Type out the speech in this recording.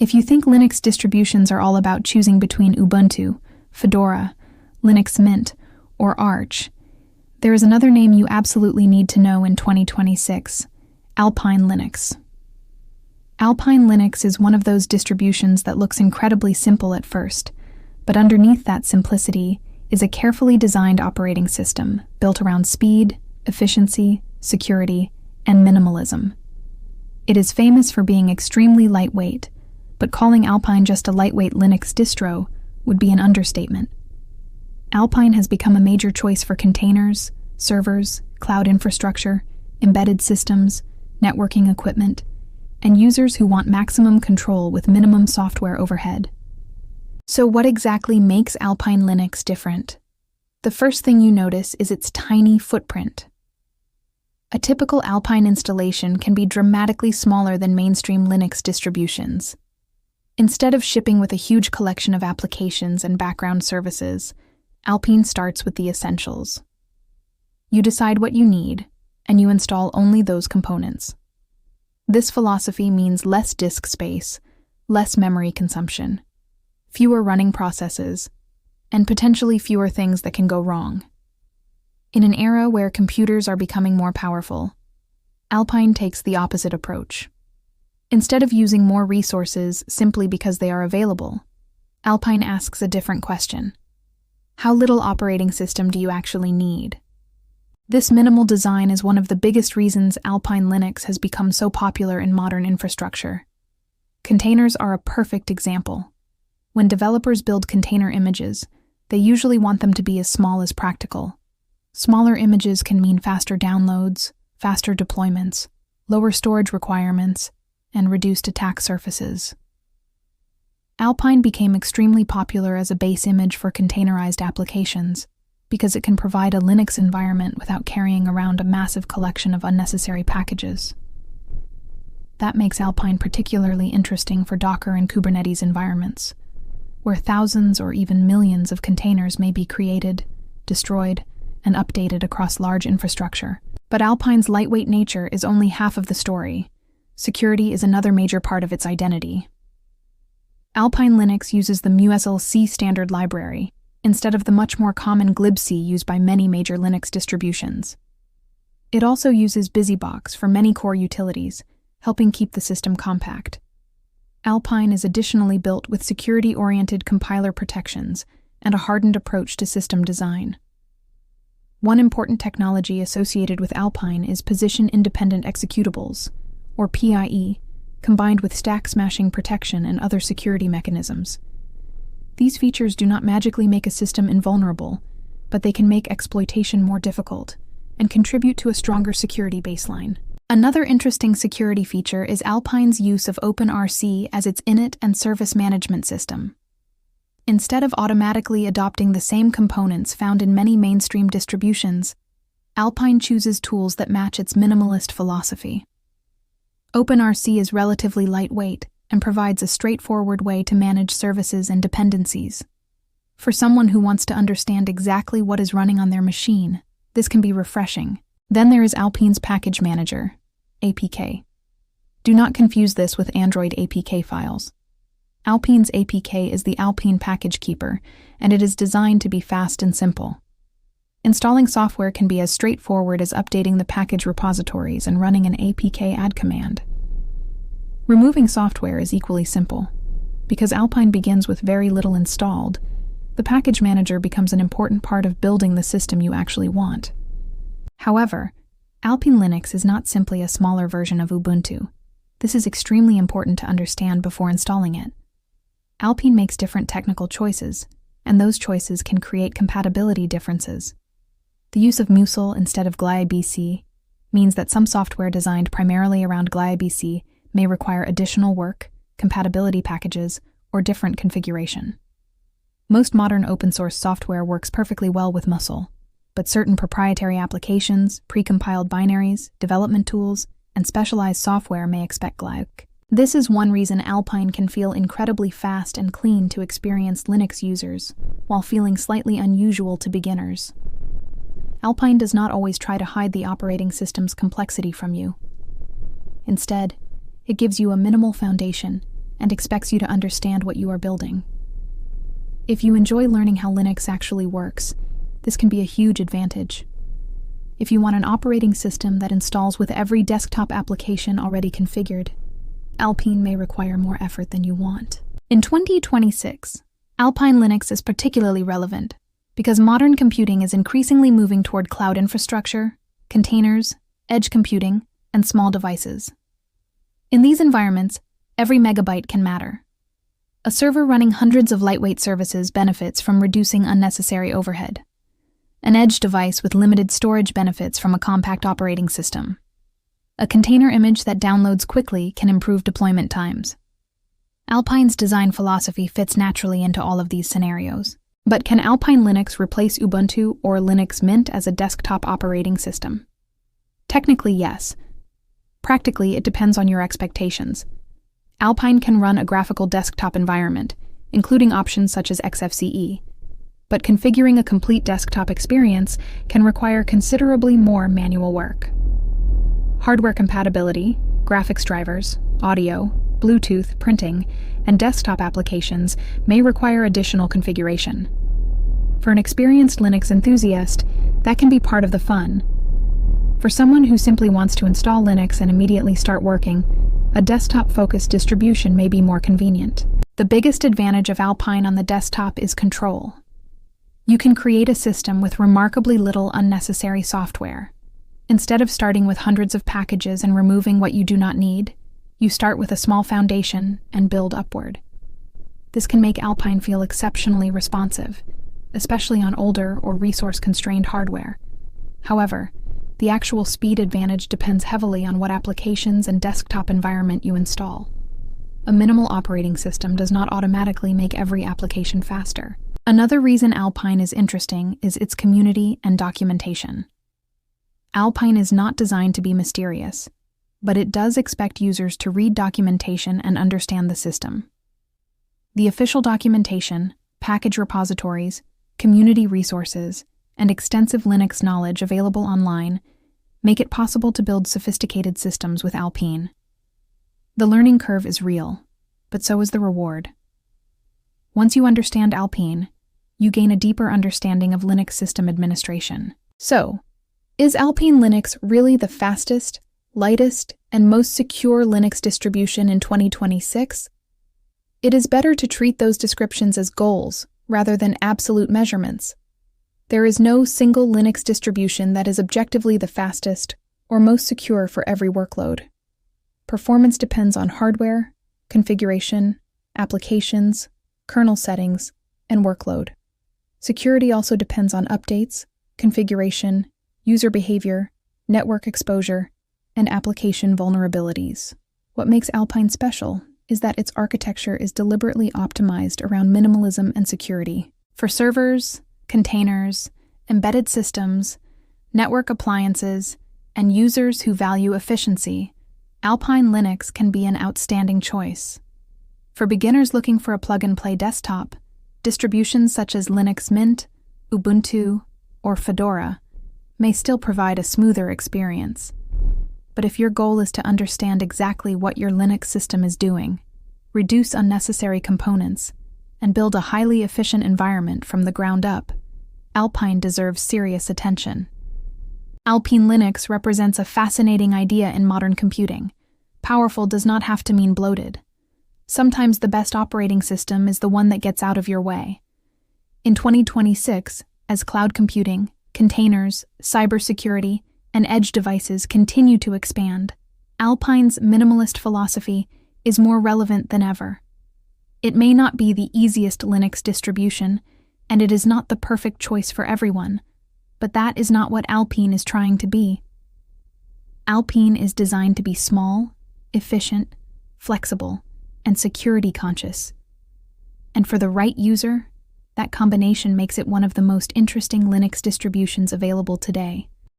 If you think Linux distributions are all about choosing between Ubuntu, Fedora, Linux Mint, or Arch, there is another name you absolutely need to know in 2026: Alpine Linux. Alpine Linux is one of those distributions that looks incredibly simple at first, but underneath that simplicity is a carefully designed operating system built around speed, efficiency, security, and minimalism. It is famous for being extremely lightweight, but calling Alpine just a lightweight Linux distro would be an understatement. Alpine has become a major choice for containers, servers, cloud infrastructure, embedded systems, networking equipment, and users who want maximum control with minimum software overhead. So what exactly makes Alpine Linux different? The first thing you notice is its tiny footprint. A typical Alpine installation can be dramatically smaller than mainstream Linux distributions. Instead of shipping with a huge collection of applications and background services, Alpine starts with the essentials. You decide what you need, and you install only those components. This philosophy means less disk space, less memory consumption, fewer running processes, and potentially fewer things that can go wrong. In an era where computers are becoming more powerful, Alpine takes the opposite approach. Instead of using more resources simply because they are available, Alpine asks a different question. How little operating system do you actually need? This minimal design is one of the biggest reasons Alpine Linux has become so popular in modern infrastructure. Containers are a perfect example. When developers build container images, they usually want them to be as small as practical. Smaller images can mean faster downloads, faster deployments, lower storage requirements, and reduced attack surfaces. Alpine became extremely popular as a base image for containerized applications because it can provide a Linux environment without carrying around a massive collection of unnecessary packages. That makes Alpine particularly interesting for Docker and Kubernetes environments, where thousands or even millions of containers may be created, destroyed, and updated across large infrastructure. But Alpine's lightweight nature is only half of the story. Security is another major part of its identity. Alpine Linux uses the musl standard library, instead of the much more common libc used by many major Linux distributions. It also uses BusyBox for many core utilities, helping keep the system compact. Alpine is additionally built with security-oriented compiler protections and a hardened approach to system design. One important technology associated with Alpine is position-independent executables, or PIE, combined with stack-smashing protection and other security mechanisms. These features do not magically make a system invulnerable, but they can make exploitation more difficult and contribute to a stronger security baseline. Another interesting security feature is Alpine's use of OpenRC as its init and service management system. Instead of automatically adopting the same components found in many mainstream distributions, Alpine chooses tools that match its minimalist philosophy. OpenRC is relatively lightweight and provides a straightforward way to manage services and dependencies. For someone who wants to understand exactly what is running on their machine, this can be refreshing. Then there is Alpine's Package Manager, APK. Do not confuse this with Android APK files. Alpine's APK is the Alpine Package Keeper, and it is designed to be fast and simple. Installing software can be as straightforward as updating the package repositories and running an APK add command. Removing software is equally simple. Because Alpine begins with very little installed, the package manager becomes an important part of building the system you actually want. However, Alpine Linux is not simply a smaller version of Ubuntu. This is extremely important to understand before installing it. Alpine makes different technical choices, and those choices can create compatibility differences. The use of musl instead of libc means that some software designed primarily around libc may require additional work, compatibility packages, or different configuration. Most modern open-source software works perfectly well with musl, but certain proprietary applications, precompiled binaries, development tools, and specialized software may expect glib. This is one reason Alpine can feel incredibly fast and clean to experienced Linux users, while feeling slightly unusual to beginners. Alpine does not always try to hide the operating system's complexity from you. Instead, it gives you a minimal foundation and expects you to understand what you are building. If you enjoy learning how Linux actually works, this can be a huge advantage. If you want an operating system that installs with every desktop application already configured, Alpine may require more effort than you want. In 2026, Alpine Linux is particularly relevant because modern computing is increasingly moving toward cloud infrastructure, containers, edge computing, and small devices. In these environments, every megabyte can matter. A server running hundreds of lightweight services benefits from reducing unnecessary overhead. An edge device with limited storage benefits from a compact operating system. A container image that downloads quickly can improve deployment times. Alpine's design philosophy fits naturally into all of these scenarios. But can Alpine Linux replace Ubuntu or Linux Mint as a desktop operating system? Technically, yes. Practically, it depends on your expectations. Alpine can run a graphical desktop environment, including options such as XFCE. But configuring a complete desktop experience can require considerably more manual work. Hardware compatibility, graphics drivers, audio, Bluetooth, printing, and desktop applications may require additional configuration. For an experienced Linux enthusiast, that can be part of the fun. For someone who simply wants to install Linux and immediately start working, a desktop-focused distribution may be more convenient. The biggest advantage of Alpine on the desktop is control. You can create a system with remarkably little unnecessary software. Instead of starting with hundreds of packages and removing what you do not need, you start with a small foundation and build upward. This can make Alpine feel exceptionally responsive, especially on older or resource-constrained hardware. However, the actual speed advantage depends heavily on what applications and desktop environment you install. A minimal operating system does not automatically make every application faster. Another reason Alpine is interesting is its community and documentation. Alpine is not designed to be mysterious, but it does expect users to read documentation and understand the system. The official documentation, package repositories, community resources, and extensive Linux knowledge available online make it possible to build sophisticated systems with Alpine. The learning curve is real, but so is the reward. Once you understand Alpine, you gain a deeper understanding of Linux system administration. So, is Alpine Linux really the fastest, lightest, and most secure Linux distribution in 2026? It is better to treat those descriptions as goals rather than absolute measurements. There is no single Linux distribution that is objectively the fastest or most secure for every workload. Performance depends on hardware, configuration, applications, kernel settings, and workload. Security also depends on updates, configuration, user behavior, network exposure, and application vulnerabilities. What makes Alpine special is that its architecture is deliberately optimized around minimalism and security. For servers, containers, embedded systems, network appliances, and users who value efficiency, Alpine Linux can be an outstanding choice. For beginners looking for a plug-and-play desktop, distributions such as Linux Mint, Ubuntu, or Fedora may still provide a smoother experience. But if your goal is to understand exactly what your Linux system is doing, reduce unnecessary components, and build a highly efficient environment from the ground up, Alpine deserves serious attention. Alpine Linux represents a fascinating idea in modern computing. Powerful does not have to mean bloated. Sometimes the best operating system is the one that gets out of your way. In 2026, as cloud computing, containers, cybersecurity, and edge devices continue to expand, Alpine's minimalist philosophy is more relevant than ever. It may not be the easiest Linux distribution, and it is not the perfect choice for everyone, but that is not what Alpine is trying to be. Alpine is designed to be small, efficient, flexible, and security-conscious. And for the right user, that combination makes it one of the most interesting Linux distributions available today.